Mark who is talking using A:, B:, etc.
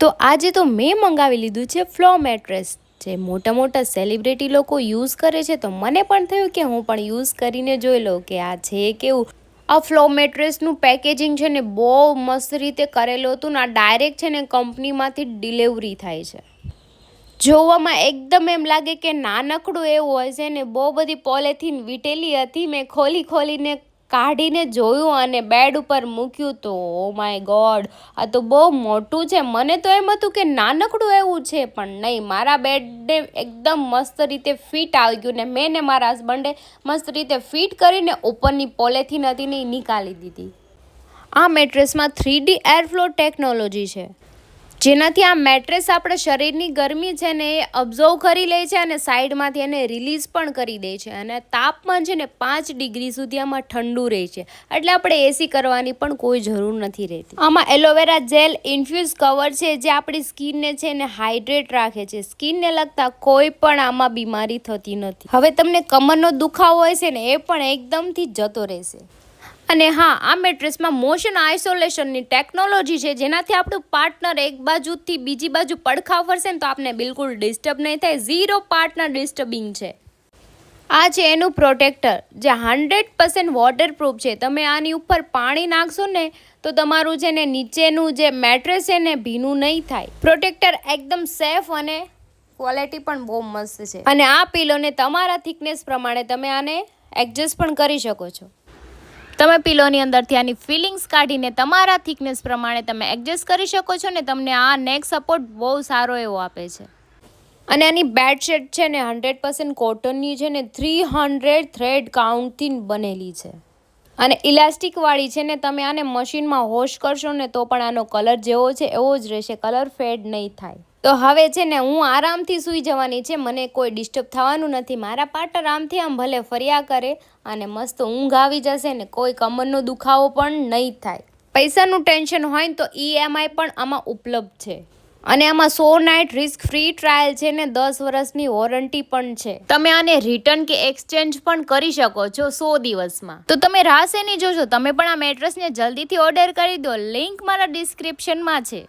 A: તો આજે તો મેં મંગાવી લીધું છે ફ્લો મેટ્રેસ, જે મોટા મોટા સેલિબ્રિટી લોકો યુઝ કરે છે. તો મને પણ થયું કે હું પણ યુઝ કરીને જોઈ લઉં કે આ છે કેવું. આ ફ્લો મેટ્રેસનું પેકેજિંગ છે ને બહુ મસ્ત રીતે કરેલું હતું ને આ ડાયરેક્ટ છે ને કંપનીમાંથી ડિલિવરી થાય છે. જોવામાં એકદમ એમ લાગે કે નાનકડું એવું હોય છે ને, બહુ બધી પોલિથીન વીટેલી હતી. મેં ખોલીને કાઢીને જોયું અને બેડ ઉપર મૂક્યું તો ઓ માય ગોડ, આ તો બહુ મોટું છે. મને તો એમ હતું કે નાનકડું એવું છે, પણ નહીં, મારા બેડને એકદમ મસ્ત રીતે ફિટ આવી ગયું ને મેં ને મારા હસબન્ડે મસ્ત રીતે ફિટ કરીને ઉપરની પોલિથીન હતી ને એ નીકાળી દીધી. આ મેટ્રેસમાં 3D એરફ્લો ટેકનોલોજી છે, જેનાથી આ મેટ્રેસ આપણા શરીરની ગરમી છે ને એ અબ્ઝર્વ કરી લે છે અને સાઈડમાંથી એને રિલીઝ પણ કરી દે છે. અને તાપમાન છે ને 5 ડિગ્રી સુધી આમાં ઠંડુ રહે છે, એટલે આપણે એસી કરવાની પણ કોઈ જરૂર નથી રહેતી. આમાં એલોવેરા જેલ ઇન્ફ્યુઝ કવર છે, જે આપણી સ્કિનને છે ને હાઇડ્રેટ રાખે છે. સ્કિનને લગતા કોઈ પણ આમાં બીમારી થતી નથી. હવે તમને કમરનો દુખાવો હોય છે ને એ પણ એકદમથી જતો રહેશે. અને હા, આ મેટ્રેસમાં મોશન આઇસોલેશનની ટેકનોલોજી છે, જેનાથી આપણું પાર્ટનર એક બાજુથી બીજી બાજુ પડખા ફરશે ને તો આપણે બિલકુલ ડિસ્ટર્બ નહીં થાય. 0 પાર્ટનર ડિસ્ટર્બિંગ છે. આ છે એનું પ્રોટેક્ટર, જે 100% વોટરપ્રૂફ છે. તમે આની ઉપર પાણી નાખશો ને તો તમારું છે ને નીચેનું જે મેટ્રેસ છે ને ભીનું નહીં થાય. પ્રોટેક્ટર એકદમ સેફ અને ક્વોલિટી પણ બહુ મસ્ત છે. અને આ પિલોને તમારા થિકનેસ પ્રમાણે તમે આને એડજસ્ટ પણ કરી શકો છો. તમે પિલોની અંદરથી આની ફિલિંગ્સ કાઢીને તમારા થિકનેસ પ્રમાણે તમે એડજસ્ટ કરી શકો છો ને તમને આ નેક સપોર્ટ બહુ સારો એવો આપે છે. અને આની બેડશીટ છે ને 100% કોટનની છે ને 300 થ્રેડ કાઉન્ટથી બનેલી છે અને ઇલાસ્ટિકવાળી છે ને. તમે આને મશીનમાં વોશ કરશો ને તો પણ આનો કલર જેવો છે એવો જ રહેશે, કલર ફેડ નહીં થાય. તો હવે છે ને હું આરામથી સૂઈ જવાની છે, મને કોઈ ડિસ્ટર્બ થવાનું નથી. મારા પાર્ટનર આમથી આમ ભલે ફર્યા કરે અને મસ્ત ઊંઘ આવી જશે ને કોઈ કમરનો દુખાવો પણ નહીં થાય. પૈસાનું ટેન્શન હોય ને તો EMI પણ આમાં ઉપલબ્ધ છે. અને આમાં 100 નાઇટ રિસ્ક ફ્રી ટ્રાયલ છે ને 10 વર્ષની વોરંટી પણ છે. તમે આને રિટર્ન કે એક્સચેન્જ પણ કરી શકો છો 100 દિવસમાં. તો તમે રાહ શેની જોશો, તમે પણ આ મેટ્રેસને જલ્દીથી ઓર્ડર કરી દો. લિંક મારા ડિસ્ક્રિપ્શનમાં છે.